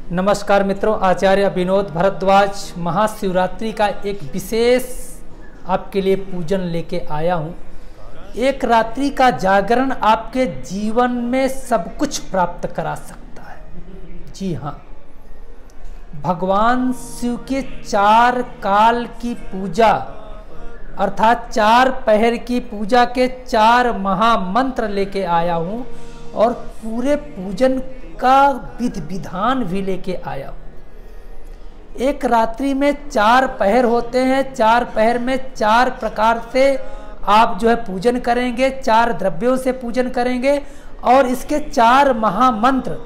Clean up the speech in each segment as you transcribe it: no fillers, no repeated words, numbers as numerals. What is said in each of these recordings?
नमस्कार मित्रों, आचार्य विनोद भारद्वाज महाशिवरात्रि का एक विशेष आपके लिए पूजन लेके आया हूँ। एक रात्रि का जागरण आपके जीवन में सब कुछ प्राप्त करा सकता है। जी हाँ, भगवान शिव के 4 काल की पूजा अर्थात 4 पहर की पूजा के 4 महामंत्र लेके आया हूँ और पूरे पूजन का विधि विधान भी लेके आया हूँ। एक रात्रि में 4 पहर होते हैं। 4 पहर में 4 प्रकार से आप जो है पूजन करेंगे, 4 द्रव्यों से पूजन करेंगे और इसके 4 महामंत्र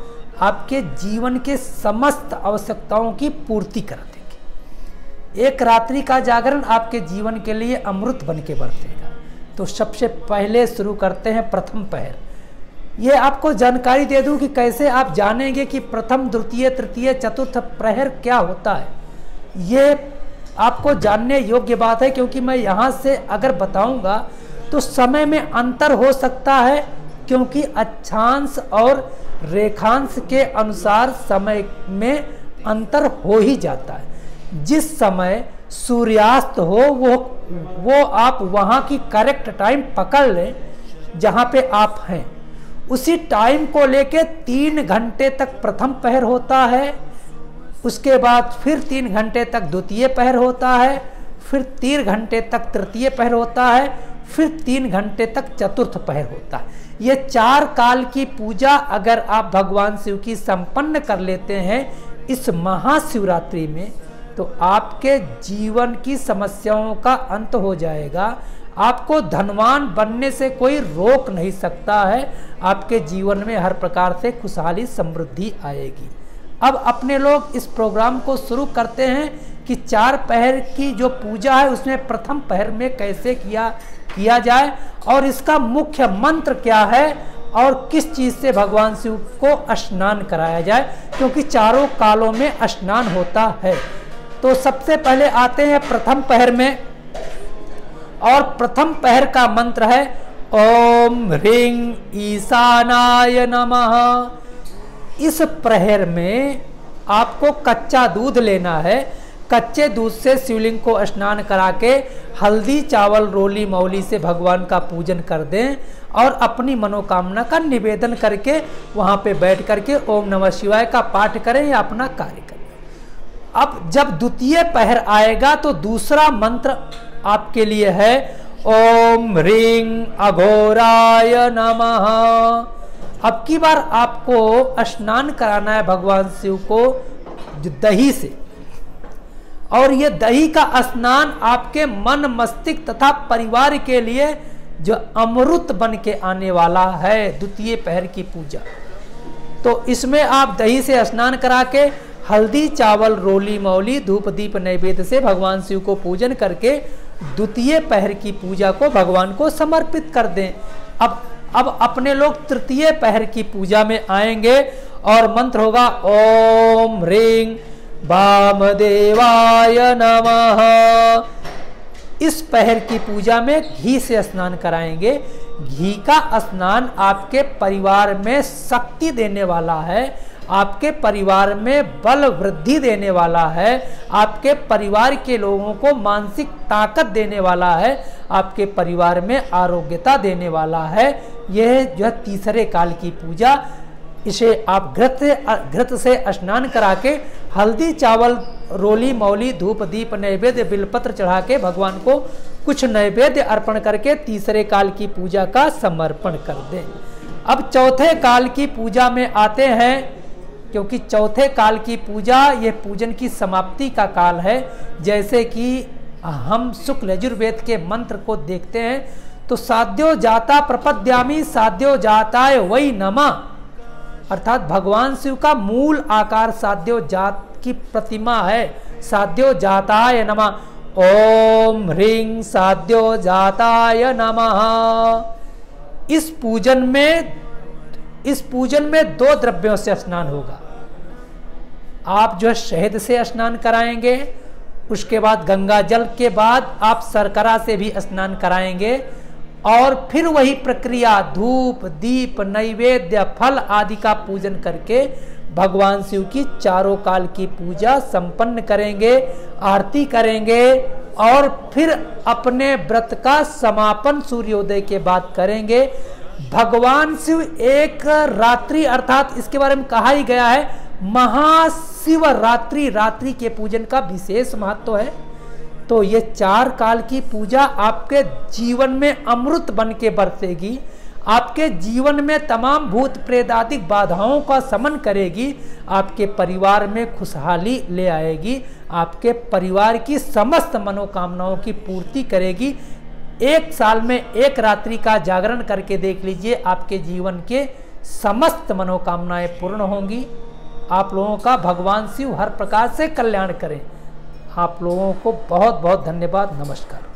आपके जीवन के समस्त आवश्यकताओं की पूर्ति कर देंगे। एक रात्रि का जागरण आपके जीवन के लिए अमृत बन के बरसेगा। तो सबसे पहले शुरू करते हैं प्रथम पहर। ये आपको जानकारी दे दूं कि कैसे आप जानेंगे कि प्रथम, द्वितीय, तृतीय, चतुर्थ प्रहर क्या होता है। ये आपको जानने योग्य बात है, क्योंकि मैं यहाँ से अगर बताऊंगा तो समय में अंतर हो सकता है, क्योंकि अक्षांश और रेखांश के अनुसार समय में अंतर हो ही जाता है। जिस समय सूर्यास्त हो वो आप वहाँ की करेक्ट टाइम पकड़ लें जहाँ पे आप हैं। उसी टाइम को लेके 3 घंटे तक प्रथम पहर होता है, उसके बाद फिर 3 घंटे तक द्वितीय पहर होता है, फिर 3 घंटे तक तृतीय पहर होता है, फिर 3 घंटे तक चतुर्थ पहर होता है। ये 4 काल की पूजा अगर आप भगवान शिव की संपन्न कर लेते हैं इस महाशिवरात्रि में, तो आपके जीवन की समस्याओं का अंत हो जाएगा। आपको धनवान बनने से कोई रोक नहीं सकता है। आपके जीवन में हर प्रकार से खुशहाली समृद्धि आएगी। अब अपने लोग इस प्रोग्राम को शुरू करते हैं कि 4 पहर की जो पूजा है उसमें प्रथम पहर में कैसे किया जाए और इसका मुख्य मंत्र क्या है और किस चीज़ से भगवान शिव को स्नान कराया जाए, क्योंकि चारों कालों में स्नान होता है। तो सबसे पहले आते हैं प्रथम पहर में, और प्रथम पहर का मंत्र है ओम ह्रीं ईशानाय नमः। इस प्रहर में आपको कच्चा दूध लेना है। कच्चे दूध से शिवलिंग को स्नान करा के हल्दी, चावल, रोली मौली से भगवान का पूजन कर दें और अपनी मनोकामना का निवेदन करके वहाँ पे बैठ करके ओम नमः शिवाय का पाठ करें या अपना कार्य करें। अब जब द्वितीय पहर आएगा तो दूसरा मंत्र आपके लिए है ओम ह्रीं अघोराय नमः। अब की बार आपको स्नान कराना है भगवान शिव को दही से, और ये दही का स्नान आपके मन, मस्तिष्क तथा परिवार के लिए जो अमृत बन के आने वाला है द्वितीय पहर की पूजा। तो इसमें आप दही से स्नान करा के हल्दी, चावल, रोली मौली, धूप दीप नैवेद्य से भगवान शिव को पूजन करके द्वितीय पहर की पूजा को भगवान को समर्पित कर दें। अब अपने लोग तृतीय पहर की पूजा में आएंगे और मंत्र होगा ओम ह्रीं वामदेवाय नमः। इस पहर की पूजा में घी से स्नान कराएंगे। घी का स्नान आपके परिवार में शक्ति देने वाला है, आपके परिवार में बल वृद्धि देने वाला है, आपके परिवार के लोगों को मानसिक ताकत देने वाला है, आपके परिवार में आरोग्यता देने वाला है। यह जो है तीसरे काल की पूजा। इसे आप घृत से स्नान करा के हल्दी, चावल, रोली मौली, धूप दीप नैवेद्य, बिलपत्र चढ़ा के भगवान को कुछ नैवेद्य अर्पण करके तीसरे काल की पूजा का समर्पण कर दें। अब चौथे काल की पूजा में आते हैं, क्योंकि चौथे काल की पूजा ये पूजन की समाप्ति का काल है। जैसे कि हम शुक्ल यजुर्वेद के मंत्र को देखते हैं तो साध्यो जाता प्रपद्यामी साध्यो जाताय वै नमः, अर्थात भगवान शिव का मूल आकार साध्यो जात की प्रतिमा है। साध्यो जाताय नमः। ओम ह्रीं साध्यो जाताय नमः। इस पूजन में 2 द्रव्यों से स्नान होगा। आप जो है शहद से स्नान कराएंगे, उसके बाद गंगा जल के बाद आप शर्करा से भी स्नान कराएंगे और फिर वही प्रक्रिया धूप दीप नैवेद्य फल आदि का पूजन करके भगवान शिव की चारों काल की पूजा संपन्न करेंगे, आरती करेंगे और फिर अपने व्रत का समापन सूर्योदय के बाद करेंगे। भगवान शिव एक रात्रि, अर्थात इसके बारे में कहा ही गया है, महाशिवरात्रि, रात्रि के पूजन का विशेष महत्व है। तो ये 4 काल की पूजा आपके जीवन में अमृत बन के बरसेगी, आपके जीवन में तमाम भूत प्रेत आदि बाधाओं का शमन करेगी, आपके परिवार में खुशहाली ले आएगी, आपके परिवार की समस्त मनोकामनाओं की पूर्ति करेगी। 1 साल में 1 रात्रि का जागरण करके देख लीजिए, आपके जीवन के समस्त मनोकामनाएं पूर्ण होंगी। आप लोगों का भगवान शिव हर प्रकार से कल्याण करें। आप लोगों को बहुत बहुत धन्यवाद। नमस्कार।